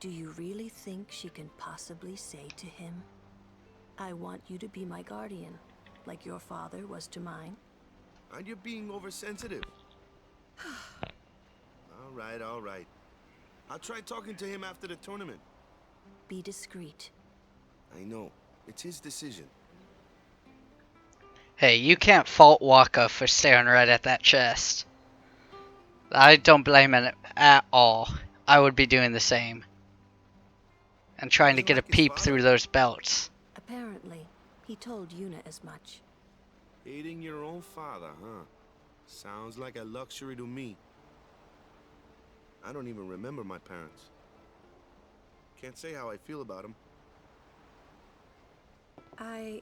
Do you really think she can possibly say to him, I want you to be my guardian, like your father was to mine? Aren't you being oversensitive? All right. I'll try talking to him after the tournament. Be discreet. I know. It's his decision. Hey, you can't fault Waka for staring right at that chest. I don't blame him at all. I would be doing the same. And He trying to doesn't get a like his peep father? through those belts. Apparently, he told Yuna as much. Hating your own father, huh? Sounds like a luxury to me. I don't even remember my parents. Can't say how I feel about them. I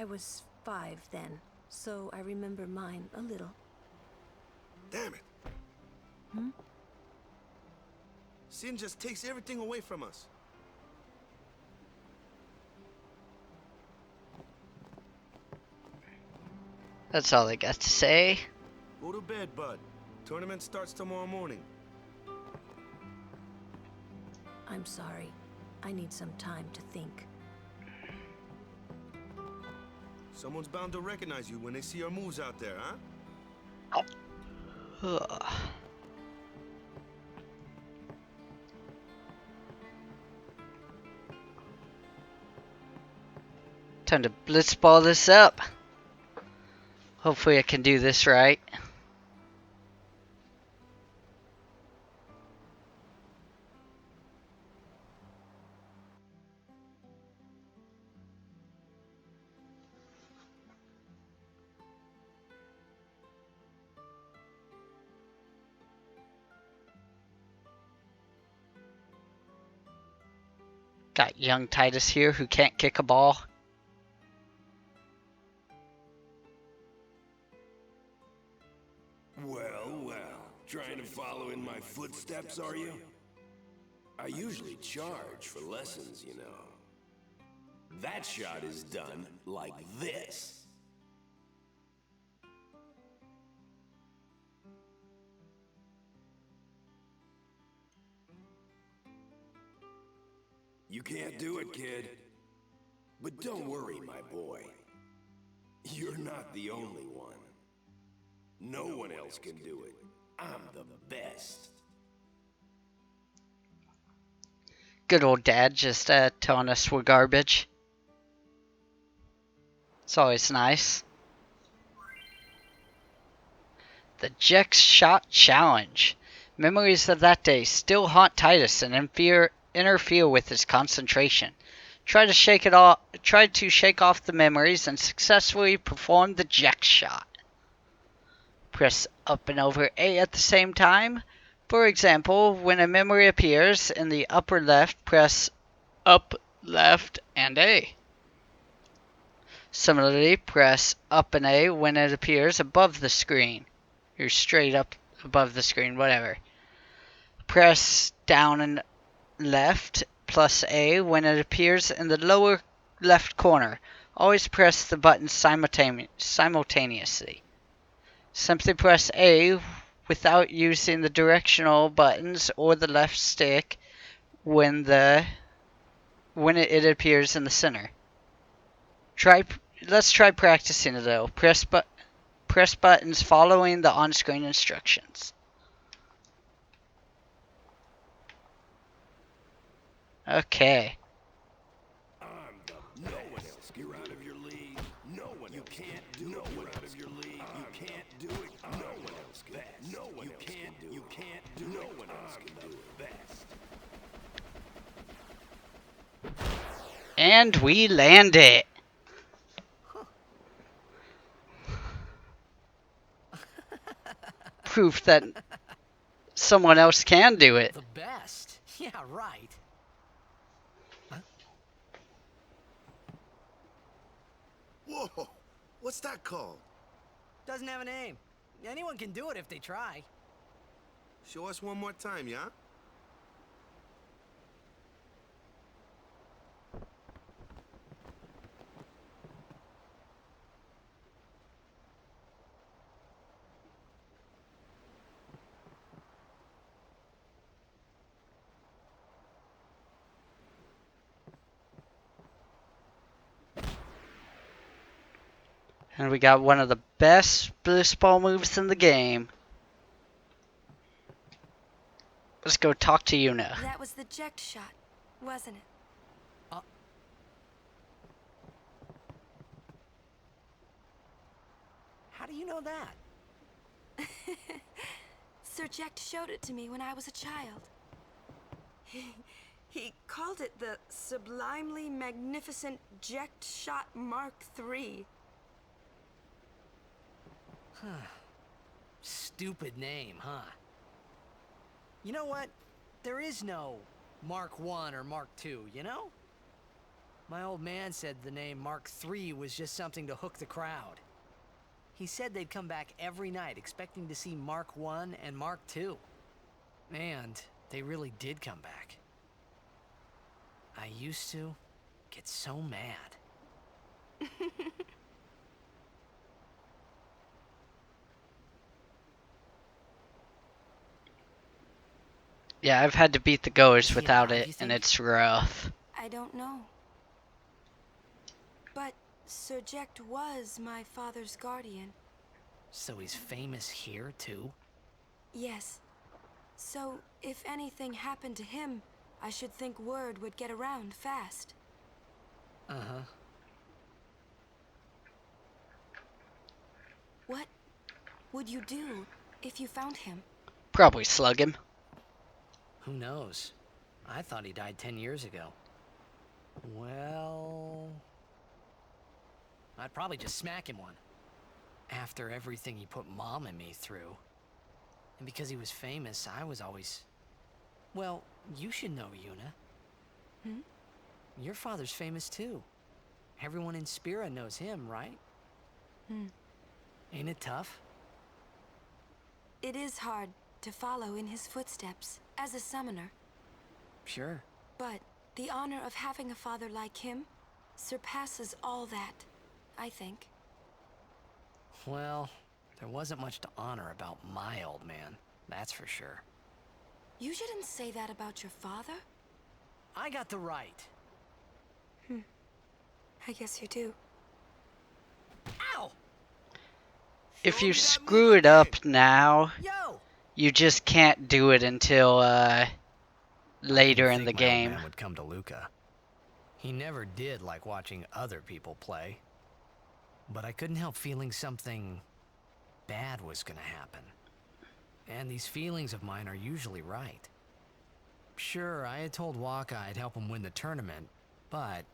was 5 then, so I remember mine a little. Damn it! Hmm? Sin just takes everything away from us. That's all I got to say. Go to bed, bud. Tournament starts tomorrow morning. I'm sorry. I need some time to think. Someone's bound to recognize you when they see our moves out there, huh? Ugh. Time to blitzball this up. Hopefully I can do this right. Got young Titus here who can't kick a ball. Well, trying to follow in my footsteps, are you? I usually charge for lessons, you know. That shot is done like this. You can't do it, kid. But don't worry, my boy. You're not the only one. No one else can do it. I'm the best. Good old dad just telling us we're garbage. It's always nice. The Jex Shot Challenge. Memories of that day still haunt Titus and interfere with his concentration. Try to shake off the memories and successfully perform the Jex Shot. Press up and over A at the same time. For example, when a memory appears in the upper left, press up, left, and A. Similarly, press up and A when it appears above the screen. Or straight up above the screen, whatever. Press down and left plus A when it appears in the lower left corner. Always press the buttons simultaneously. Simply press A without using the directional buttons or the left stick when it appears in the center. Let's try practicing it though. Press buttons following the on-screen instructions. Okay. No one else. You're out of your league. No one you can't do no it. You're out of your league. You can't do it. No one else can. No one you can't do. You can't do. No one else can do it best. And we land it. Proof that someone else can do it. The best? Yeah, right. Whoa! What's that called? Doesn't have a name. Anyone can do it if they try. Show us one more time, yeah? And we got one of the best bliss ball moves in the game. Let's go talk to Yuna. That was the eject shot, wasn't it? How do you know that? Sir Jekt showed it to me when I was a child. He called it the Sublimely Magnificent Jekt Shot Mark III. Stupid name, huh? You know what? There is no Mark I or Mark II, you know? My old man said the name Mark III was just something to hook the crowd. He said they'd come back every night expecting to see Mark I and Mark II. And they really did come back. I used to get so mad. Yeah, I've had to beat the goers Is he without alive, it, you and think? it's rough. I don't know. But Sir Jekt was my father's guardian. So he's famous here, too? Yes. So, if anything happened to him, I should think word would get around fast. Uh-huh. What would you do if you found him? Probably slug him. Who knows? I thought he died 10 years ago. Well... I'd probably just smack him one. After everything he put Mom and me through. And because he was famous, I was always... Well, you should know, Yuna. Hmm? Your father's famous too. Everyone in Spira knows him, right? Hmm. Ain't it tough? It is hard to follow in his footsteps as a summoner. Sure. But the honor of having a father like him surpasses all that, I think. Well, there wasn't much to honor about my old man, that's for sure. You shouldn't say that about your father. I got the right. I guess you do. Ow! If Show you me that screw move it up again. now, Yo! you just can't do it until later in the My old game. man would come to Luca. He never did like watching other people play. But I couldn't help feeling something bad was gonna happen. And these feelings of mine are usually right. Sure, I had told Waka I'd help him win the tournament, but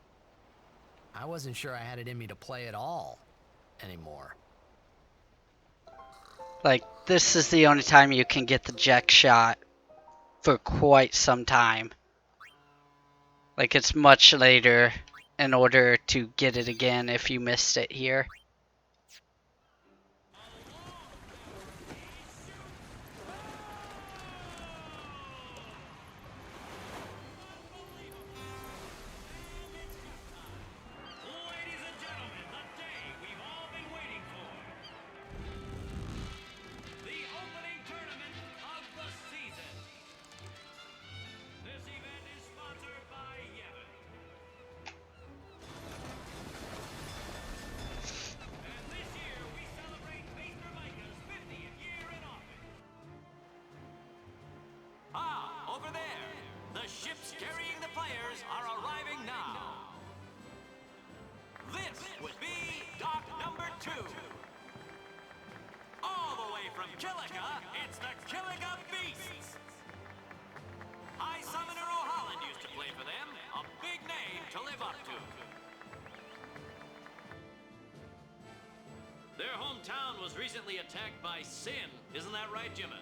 I wasn't sure I had it in me to play at all anymore. Like, this is the only time you can get the Jack shot for quite some time. Like, it's much later in order to get it again if you missed it here. Ladies and gentlemen, the day we've all been waiting for. The opening tournament of the season. This event is sponsored by Yevon. And this year we celebrate Maester Micah's 50th year in office. Ah, over there. The ships carrying the players are arriving now. This would be dock number 2. All the way from Kilika, it's the Kilika Beasts. High Summoner O'Holland used to play for them. A big name to live up to. Their hometown was recently attacked by Sin. Isn't that right, Jimmy?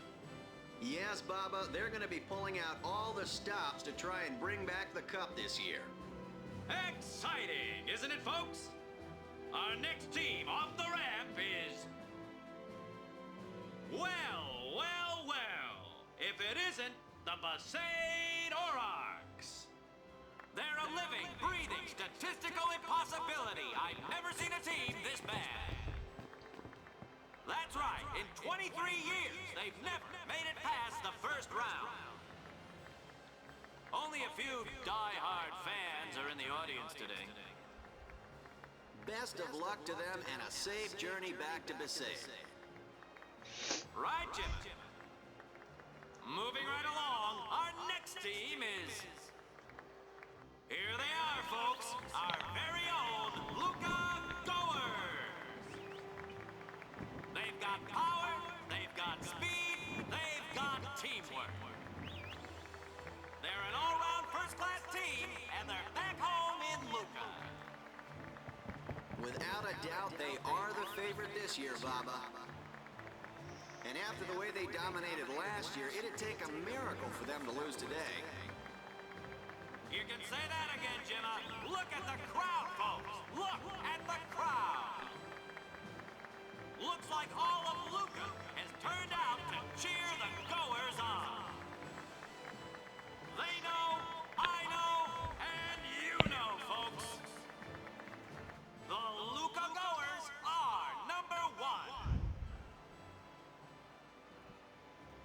Yes, Baba, they're going to be pulling out all the stops to try and bring back the cup this year. Exciting, isn't it, folks? Our next team off the ramp is... Well, well, well. If it isn't the Besaid Aurochs. They're a living, breathing, statistical impossibility. I've never seen a team this bad. That's right. In 23 years, they've never made it past the first round. Only a few die-hard fans are in the audience today. Best of luck to them and a safe journey back to Besaid. Right, Jim. Moving right along, our next team is... Here they are, folks. Our very own Luca Goers. They've got power, they've got speed, they've got teamwork. They're an all-round first-class team, and they're back home in Luca. Without a doubt, they are the favorite this year, Baba. And after the way they dominated last year, it'd take a miracle for them to lose today. You can say that again, Jimma. Look at the crowd, folks. Look at the crowd. Looks like all of Luca has turned out to cheer the Goers on. They know, I know, and you know, folks. The Luca Goers are #1.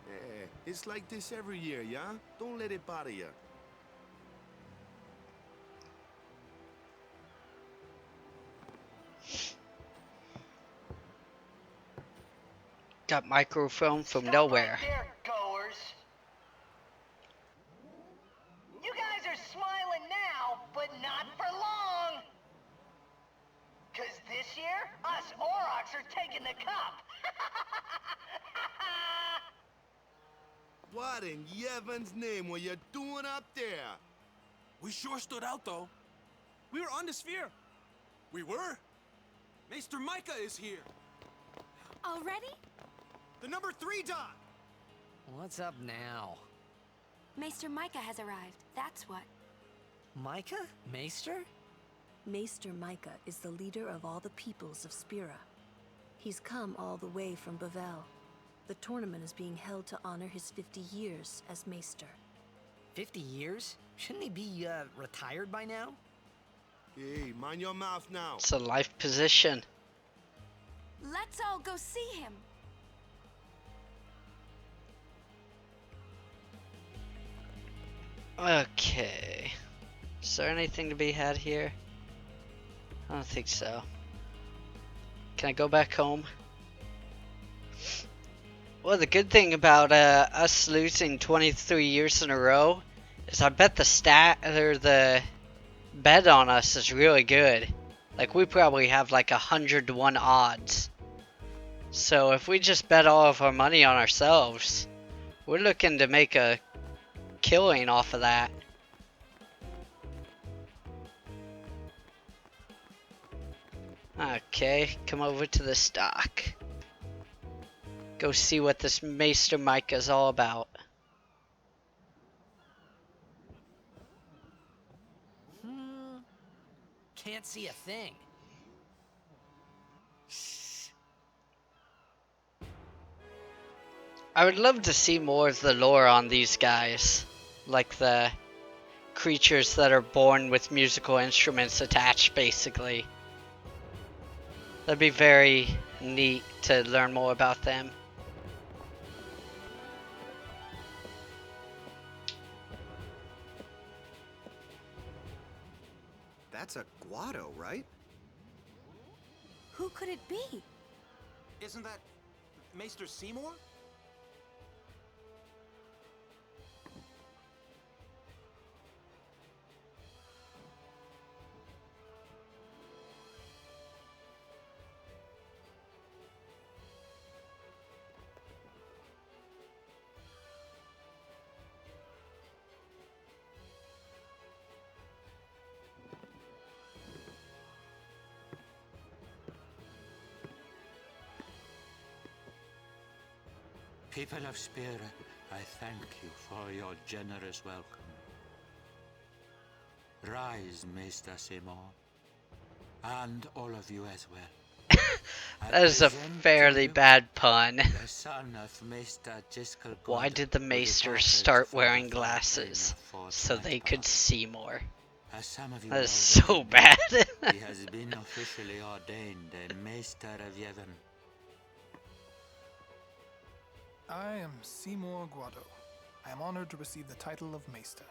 Yeah, it's like this every year, yeah? Don't let it bother you. Got microphone from Stop nowhere. right there, Goers. You guys are smiling now, but not for long. 'Cause this year, us Aurochs are taking the cup. What in Yevon's name were you doing up there? We sure stood out, though. We were on the sphere. We were. Maester Micah is here. Already? The number 3 dot. What's up now? Maester Micah has arrived, that's what. Micah? Maester? Maester Micah is the leader of all the peoples of Spira. He's come all the way from Bavel. The tournament is being held to honor his 50 years as Maester. 50 years? Shouldn't he be, retired by now? Hey, mind your mouth now. It's a life position. Let's all go see him. Okay. Is there anything to be had here? I don't think so. Can I go back home? Well, the good thing about us losing 23 years in a row is I bet the bet on us is really good. Like, we probably have like 100-1 odds. So if we just bet all of our money on ourselves, we're looking to make a killing off of that. Okay, come over to the stock. Go see what this Maester Micah is all about. Can't see a thing. I would love to see more of the lore on these guys. Like the creatures that are born with musical instruments attached, basically. That'd be very neat to learn more about them. That's a Guado, right? Who could it be? Isn't that Maester Seymour? People of Spira, I thank you for your generous welcome. Rise, Maester Seymour, and all of you as well. That is a fairly bad pun. The son of Maester Jiskel Why Gordon, did the who Maesters departed start for wearing the Far glasses Plane of so Fort they could Nightfall? see more? As some of you That is already so know, bad. he has been officially ordained a Maester of Yevon. I am Seymour Guado. I am honored to receive the title of Maester.